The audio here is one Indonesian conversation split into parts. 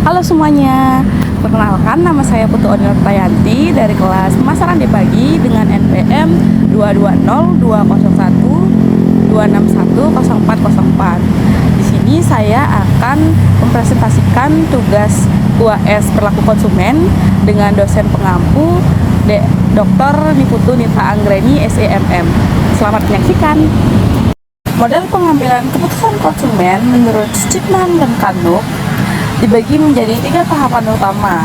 Halo semuanya, perkenalkan nama saya Putu Onil Tayanti dari kelas Pemasaran D Pagi dengan NPM 2202612610404. Di sini saya akan mempresentasikan tugas UAS Perilaku Konsumen dengan dosen pengampu Dr. Niputu Nita Anggreni SEMM. Selamat menyaksikan. Model pengambilan keputusan konsumen menurut Chipman dan Kanuk dibagi menjadi 3 tahapan utama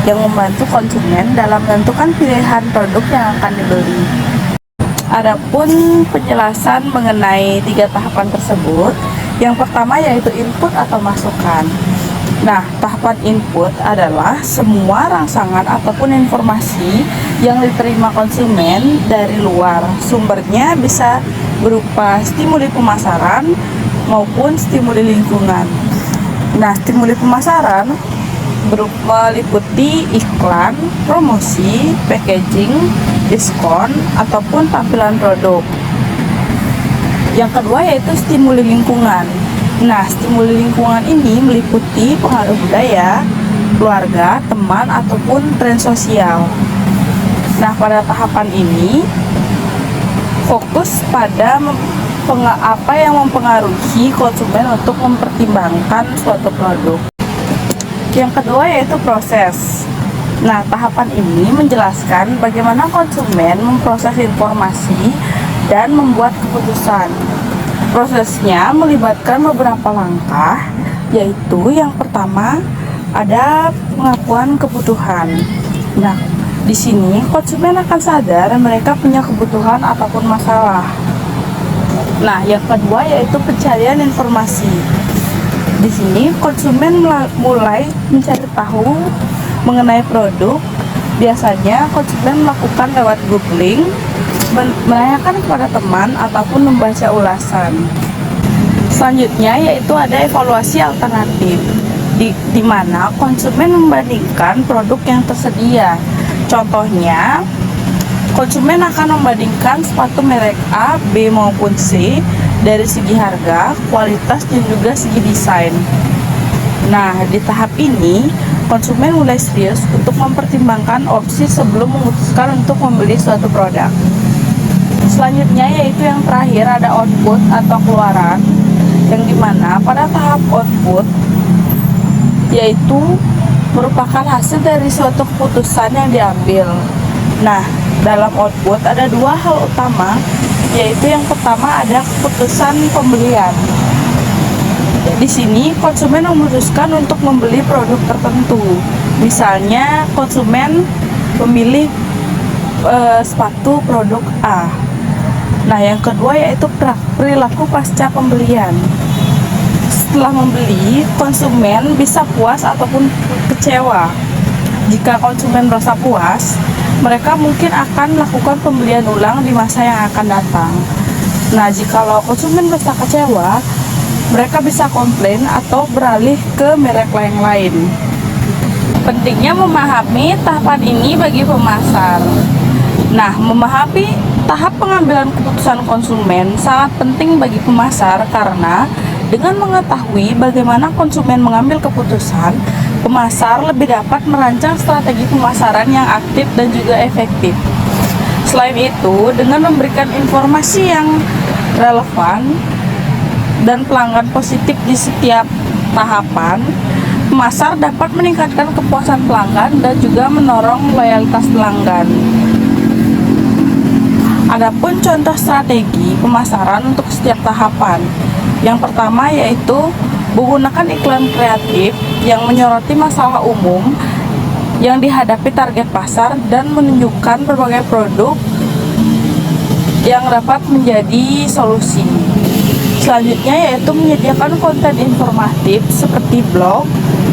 yang membantu konsumen dalam menentukan pilihan produk yang akan dibeli. Adapun penjelasan mengenai 3 tahapan tersebut, yang pertama yaitu input atau masukan. Nah, tahapan input adalah semua rangsangan ataupun informasi yang diterima konsumen dari luar. Sumbernya bisa berupa stimuli pemasaran maupun stimuli lingkungan. Nah, stimuli pemasaran meliputi iklan, promosi, packaging, diskon, ataupun tampilan produk. Yang kedua yaitu stimuli lingkungan. Nah, stimuli lingkungan ini meliputi pengaruh budaya, keluarga, teman, ataupun tren sosial. Nah, pada tahapan ini fokus pada apa yang mempengaruhi konsumen untuk mempertimbangkan suatu produk. Yang kedua yaitu proses. Nah, tahapan ini menjelaskan bagaimana konsumen memproses informasi dan membuat keputusan. Prosesnya melibatkan beberapa langkah, yaitu yang pertama ada pengakuan kebutuhan. Nah, di sini konsumen akan sadar mereka punya kebutuhan ataupun masalah. Nah, yang kedua yaitu pencarian informasi. Di sini konsumen mulai mencari tahu mengenai produk. Biasanya konsumen melakukan lewat googling, menanyakan kepada teman ataupun membaca ulasan. Selanjutnya yaitu ada evaluasi alternatif, di mana konsumen membandingkan produk yang tersedia. Contohnya, konsumen akan membandingkan sepatu merek A, B maupun C dari segi harga, kualitas, dan juga segi desain. Nah, di tahap ini konsumen mulai serius untuk mempertimbangkan opsi sebelum memutuskan untuk membeli suatu produk. Selanjutnya yaitu yang terakhir ada output atau keluaran, yang dimana pada tahap output yaitu merupakan hasil dari suatu keputusan yang diambil. Nah, dalam output ada 2 hal utama, yaitu yang pertama ada keputusan pembelian. Di sini konsumen memutuskan untuk membeli produk tertentu. Misalnya konsumen memilih sepatu produk A. Nah, yang kedua yaitu perilaku pasca pembelian. Setelah membeli, konsumen bisa puas ataupun kecewa. Jika konsumen merasa puas, mereka mungkin akan melakukan pembelian ulang di masa yang akan datang. Nah, jikalau konsumen merasa kecewa, mereka bisa komplain atau beralih ke merek lain. Pentingnya memahami tahapan ini bagi pemasar. Nah, memahami tahap pengambilan keputusan konsumen sangat penting bagi pemasar karena dengan mengetahui bagaimana konsumen mengambil keputusan, pemasar lebih dapat merancang strategi pemasaran yang aktif dan juga efektif. Selain itu, dengan memberikan informasi yang relevan dan pelanggan positif di setiap tahapan, pemasar dapat meningkatkan kepuasan pelanggan dan juga mendorong loyalitas pelanggan. Adapun contoh strategi pemasaran untuk setiap tahapan. Yang pertama yaitu menggunakan iklan kreatif yang menyoroti masalah umum yang dihadapi target pasar dan menunjukkan berbagai produk yang dapat menjadi solusi. Selanjutnya yaitu menyediakan konten informatif seperti blog,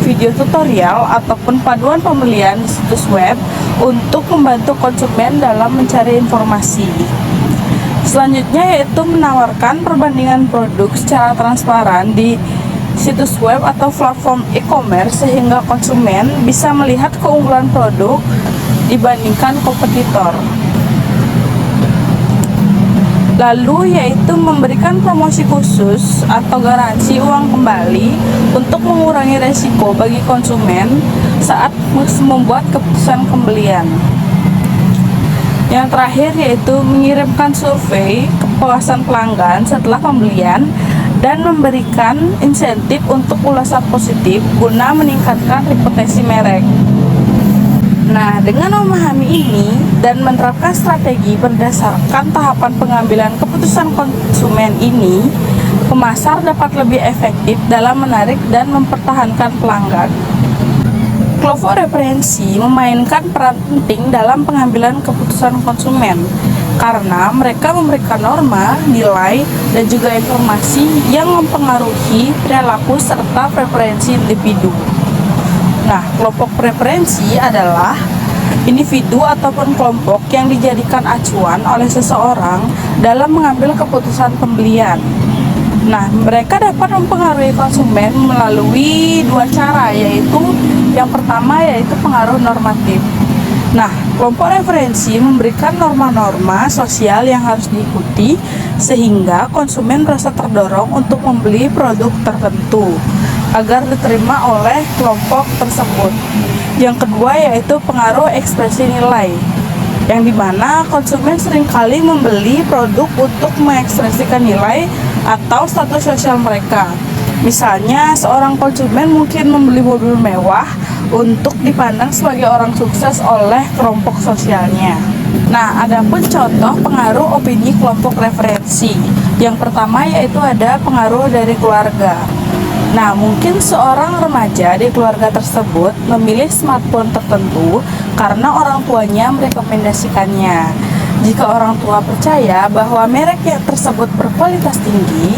video tutorial, ataupun paduan pembelian di situs web untuk membantu konsumen dalam mencari informasi. Selanjutnya yaitu menawarkan perbandingan produk secara transparan di situs web atau platform e-commerce sehingga konsumen bisa melihat keunggulan produk dibandingkan kompetitor. Lalu yaitu memberikan promosi khusus atau garansi uang kembali untuk mengurangi resiko bagi konsumen saat membuat keputusan pembelian. Yang terakhir yaitu mengirimkan survei kepuasan pelanggan setelah pembelian dan memberikan insentif untuk ulasan positif guna meningkatkan reputasi merek. Nah, dengan memahami ini dan menerapkan strategi berdasarkan tahapan pengambilan keputusan konsumen ini, pemasar dapat lebih efektif dalam menarik dan mempertahankan pelanggan. Kelompok referensi memainkan peran penting dalam pengambilan keputusan konsumen karena mereka memberikan norma, nilai, dan juga informasi yang mempengaruhi perilaku serta preferensi individu. Nah, kelompok preferensi adalah individu ataupun kelompok yang dijadikan acuan oleh seseorang dalam mengambil keputusan pembelian. Nah, mereka dapat mempengaruhi konsumen melalui dua cara, yaitu yang pertama yaitu pengaruh normatif. Nah, kelompok referensi memberikan norma-norma sosial yang harus diikuti sehingga konsumen merasa terdorong untuk membeli produk tertentu agar diterima oleh kelompok tersebut. Yang kedua yaitu pengaruh ekspresi nilai, yang dimana konsumen seringkali membeli produk untuk mengekspresikan nilai atau status sosial mereka. Misalnya, seorang konsumen mungkin membeli mobil mewah untuk dipandang sebagai orang sukses oleh kelompok sosialnya. Nah, adapun contoh pengaruh opini kelompok referensi. Yang pertama yaitu ada pengaruh dari keluarga. Nah, mungkin seorang remaja di keluarga tersebut memilih smartphone tertentu karena orang tuanya merekomendasikannya. Jika orang tua percaya bahwa merek yang tersebut berkualitas tinggi,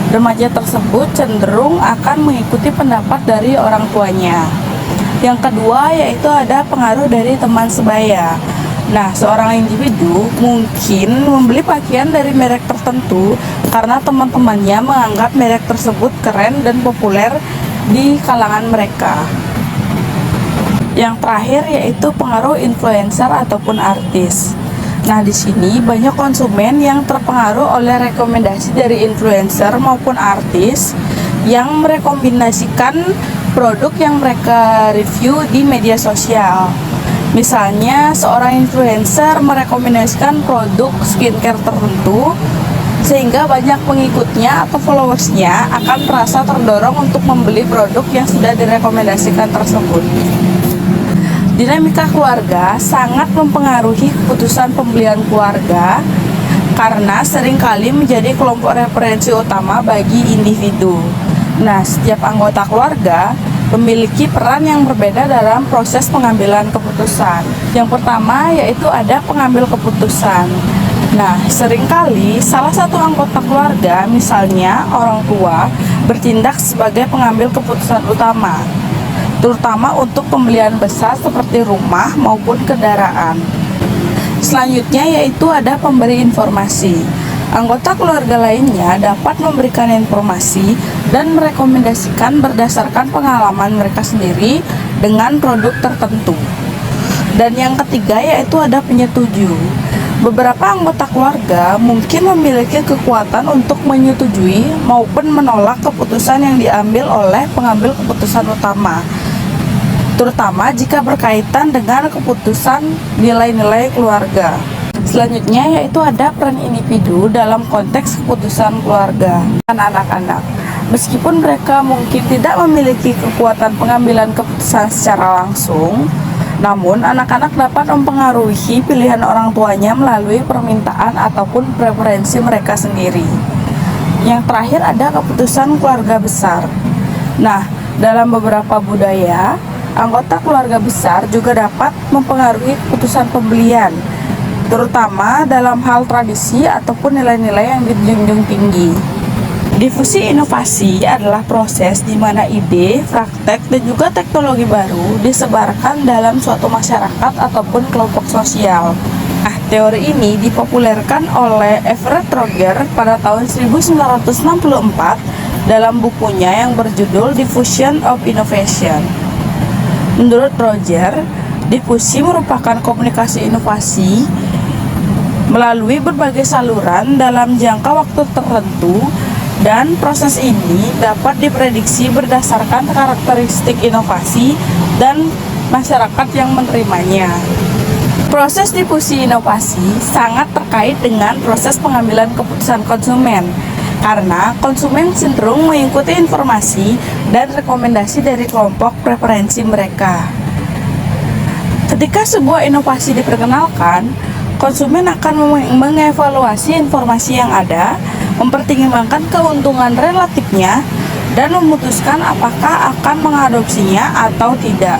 remaja tersebut cenderung akan mengikuti pendapat dari orang tuanya. Yang kedua yaitu ada pengaruh dari teman sebaya. Nah, seorang individu mungkin membeli pakaian dari merek tertentu karena teman-temannya menganggap merek tersebut keren dan populer di kalangan mereka. Yang terakhir yaitu pengaruh influencer ataupun artis. Nah, di sini banyak konsumen yang terpengaruh oleh rekomendasi dari influencer maupun artis yang merekomendasikan produk yang mereka review di media sosial. Misalnya, seorang influencer merekomendasikan produk skincare tertentu sehingga banyak pengikutnya atau followersnya akan merasa terdorong untuk membeli produk yang sudah direkomendasikan tersebut. Dinamika keluarga sangat mempengaruhi keputusan pembelian keluarga karena seringkali menjadi kelompok referensi utama bagi individu. Nah, setiap anggota keluarga memiliki peran yang berbeda dalam proses pengambilan keputusan. Yang pertama yaitu ada pengambil keputusan. Nah, seringkali salah satu anggota keluarga, misalnya orang tua, bertindak sebagai pengambil keputusan utama, terutama untuk pembelian besar seperti rumah maupun kendaraan. Selanjutnya yaitu ada pemberi informasi. Anggota keluarga lainnya dapat memberikan informasi dan merekomendasikan berdasarkan pengalaman mereka sendiri dengan produk tertentu. Dan yang ketiga yaitu ada penyetuju. Beberapa anggota keluarga mungkin memiliki kekuatan untuk menyetujui maupun menolak keputusan yang diambil oleh pengambil keputusan utama, terutama jika berkaitan dengan keputusan nilai-nilai keluarga. Selanjutnya yaitu ada peran individu dalam konteks keputusan keluarga. Anak-anak, meskipun mereka mungkin tidak memiliki kekuatan pengambilan keputusan secara langsung, namun anak-anak dapat mempengaruhi pilihan orang tuanya melalui permintaan ataupun preferensi mereka sendiri. Yang terakhir ada keputusan keluarga besar. Nah, dalam beberapa budaya, anggota keluarga besar juga dapat mempengaruhi keputusan pembelian, terutama dalam hal tradisi ataupun nilai-nilai yang dijunjung tinggi. Difusi inovasi adalah proses di mana ide, praktek, dan juga teknologi baru disebarkan dalam suatu masyarakat ataupun kelompok sosial. Nah, teori ini dipopulerkan oleh Everett Roger pada tahun 1964 dalam bukunya yang berjudul Diffusion of Innovation. Menurut Roger, difusi merupakan komunikasi inovasi melalui berbagai saluran dalam jangka waktu tertentu, dan proses ini dapat diprediksi berdasarkan karakteristik inovasi dan masyarakat yang menerimanya. Proses difusi inovasi sangat terkait dengan proses pengambilan keputusan konsumen, karena konsumen cenderung mengikuti informasi dan rekomendasi dari kelompok preferensi mereka. Ketika sebuah inovasi diperkenalkan, konsumen akan mengevaluasi informasi yang ada, mempertimbangkan keuntungan relatifnya, dan memutuskan apakah akan mengadopsinya atau tidak.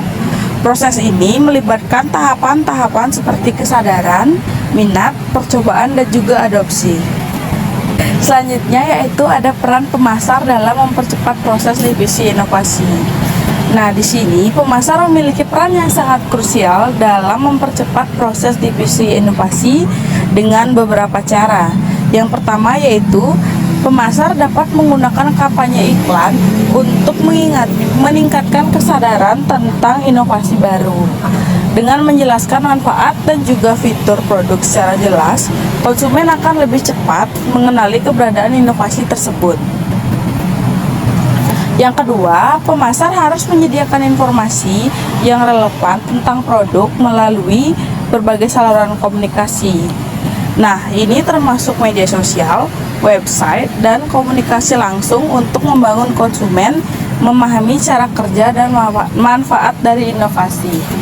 Proses ini melibatkan tahapan-tahapan seperti kesadaran, minat, percobaan, dan juga adopsi. Selanjutnya yaitu ada peran pemasar dalam mempercepat proses difusi inovasi. Nah, di sini pemasar memiliki peran yang sangat krusial dalam mempercepat proses difusi inovasi dengan beberapa cara. Yang pertama yaitu pemasar dapat menggunakan kampanye iklan untuk meningkatkan kesadaran tentang inovasi baru. Dengan menjelaskan manfaat dan juga fitur produk secara jelas, konsumen akan lebih cepat mengenali keberadaan inovasi tersebut. Yang kedua, pemasar harus menyediakan informasi yang relevan tentang produk melalui berbagai saluran komunikasi. Nah, ini termasuk media sosial, website, dan komunikasi langsung untuk membangun konsumen memahami cara kerja dan manfaat dari inovasi.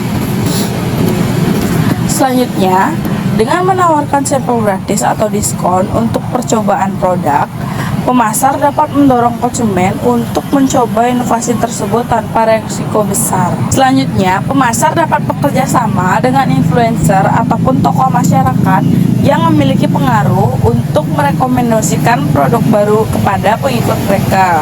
Selanjutnya, dengan menawarkan sampel gratis atau diskon untuk percobaan produk, pemasar dapat mendorong konsumen untuk mencoba inovasi tersebut tanpa risiko besar. Selanjutnya, pemasar dapat bekerja sama dengan influencer ataupun tokoh masyarakat yang memiliki pengaruh untuk merekomendasikan produk baru kepada pengikut mereka.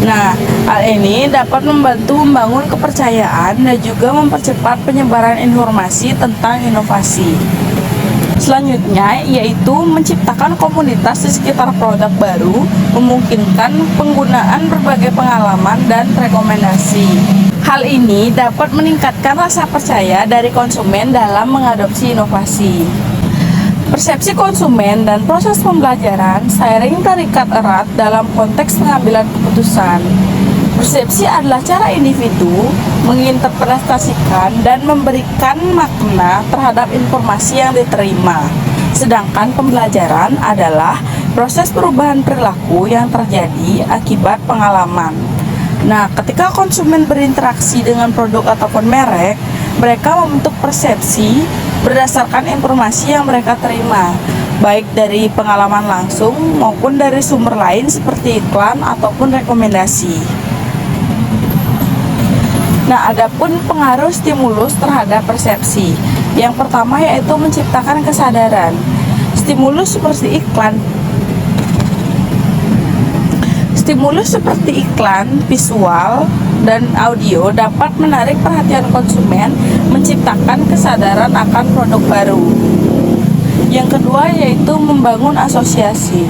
Nah, hal ini dapat membantu membangun kepercayaan dan juga mempercepat penyebaran informasi tentang inovasi. Selanjutnya yaitu menciptakan komunitas di sekitar produk baru, memungkinkan penggunaan berbagai pengalaman dan rekomendasi. Hal ini dapat meningkatkan rasa percaya dari konsumen dalam mengadopsi inovasi. Persepsi konsumen dan proses pembelajaran seiring terikat erat dalam konteks pengambilan keputusan. Persepsi adalah cara individu menginterpretasikan dan memberikan makna terhadap informasi yang diterima. Sedangkan pembelajaran adalah proses perubahan perilaku yang terjadi akibat pengalaman. Nah, ketika konsumen berinteraksi dengan produk ataupun merek, mereka membentuk persepsi berdasarkan informasi yang mereka terima, baik dari pengalaman langsung maupun dari sumber lain seperti iklan ataupun rekomendasi. Nah, adapun pengaruh stimulus terhadap persepsi. Yang pertama yaitu menciptakan kesadaran. Stimulus seperti iklan, visual, dan audio dapat menarik perhatian konsumen, menciptakan kesadaran akan produk baru. Yang kedua yaitu membangun asosiasi.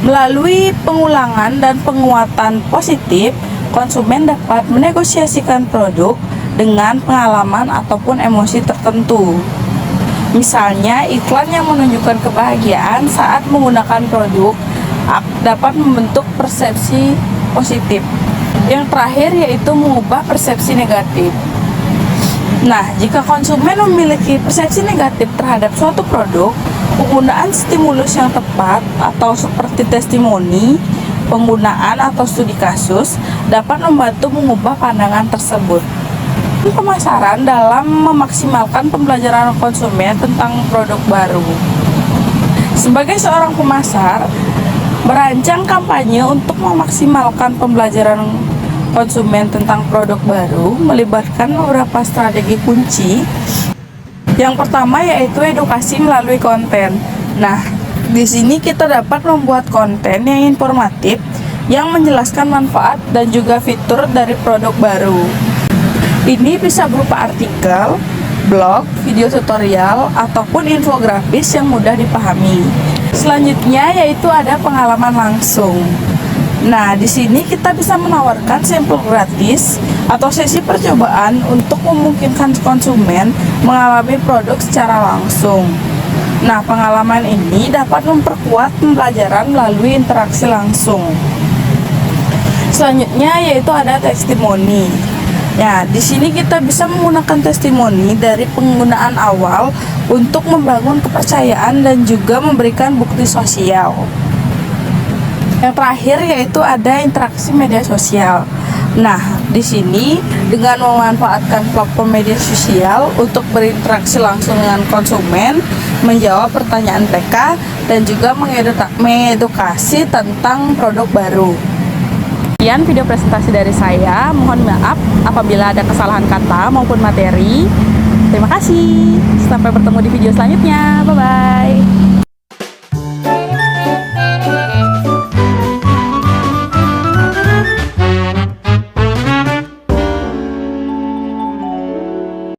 Melalui pengulangan dan penguatan positif, konsumen dapat menegosiasikan produk dengan pengalaman ataupun emosi tertentu. Misalnya, iklan yang menunjukkan kebahagiaan saat menggunakan produk dapat membentuk persepsi positif. Yang terakhir yaitu mengubah persepsi negatif. Nah, jika konsumen memiliki persepsi negatif terhadap suatu produk, penggunaan stimulus yang tepat atau seperti testimoni, penggunaan atau studi kasus dapat membantu mengubah pandangan tersebut. Pemasaran dalam memaksimalkan pembelajaran konsumen tentang produk baru. Sebagai seorang pemasar, merancang kampanye untuk memaksimalkan pembelajaran konsumen tentang produk baru melibatkan beberapa strategi kunci. Yang pertama yaitu edukasi melalui konten. Nah, di sini kita dapat membuat konten yang informatif yang menjelaskan manfaat dan juga fitur dari produk baru. Ini bisa berupa artikel, blog, video tutorial, ataupun infografis yang mudah dipahami. Selanjutnya yaitu ada pengalaman langsung. Nah, di sini kita bisa menawarkan sampel gratis atau sesi percobaan untuk memungkinkan konsumen mengalami produk secara langsung. Nah, pengalaman ini dapat memperkuat pembelajaran melalui interaksi langsung. Selanjutnya yaitu ada testimoni. Ya, di sini kita bisa menggunakan testimoni dari penggunaan awal untuk membangun kepercayaan dan juga memberikan bukti sosial. Yang terakhir yaitu ada interaksi media sosial. Nah, di sini dengan memanfaatkan platform media sosial untuk berinteraksi langsung dengan konsumen, menjawab pertanyaan mereka, dan juga mengedukasi tentang produk baru. Sekian video presentasi dari saya. Mohon maaf apabila ada kesalahan kata maupun materi. Terima kasih. Sampai bertemu di video selanjutnya. Bye-bye.